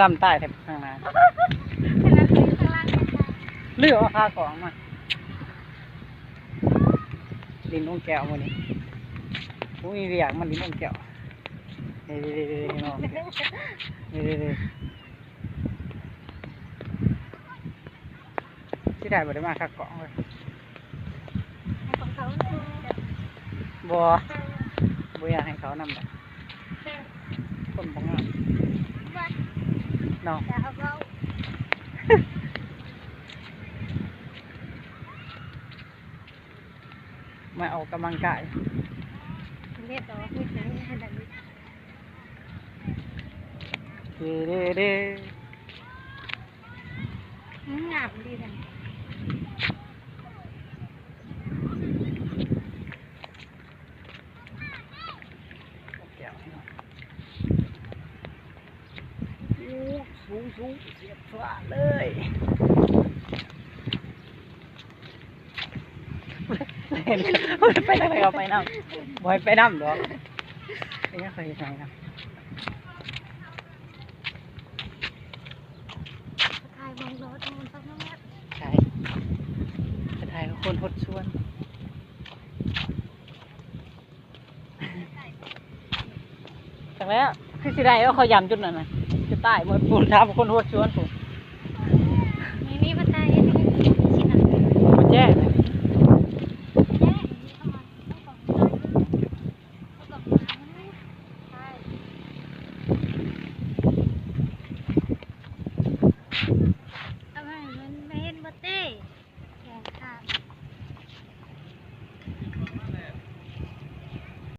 รำใต้แถบข้างหน้าเลือกเอาค่าของมาดินน้องแก้วมันนี่ผู้มีเรียกมันดินน้องแก้วนี่น้องนี่ที่ได้บ่ได้มาค่าของเลยบ่อยากให้เขานำแบบคนบ้องอ่ะน้องมาออกกำลังกายเด้งามดีจังสูงเสียบฟ้าเลยไปทางไหนก็ไปน้ำบ่อยไปน้ำหรอกไปยังเคยใส่น้ำถ่ายมองรถมันสักน้อยใช่ไปถ่ายกับคนหดชวนจากแล้วคือสิได้แล้วเขายำจุดนั้นนะจะใต้หมดปูนทับคนหดชวนปูน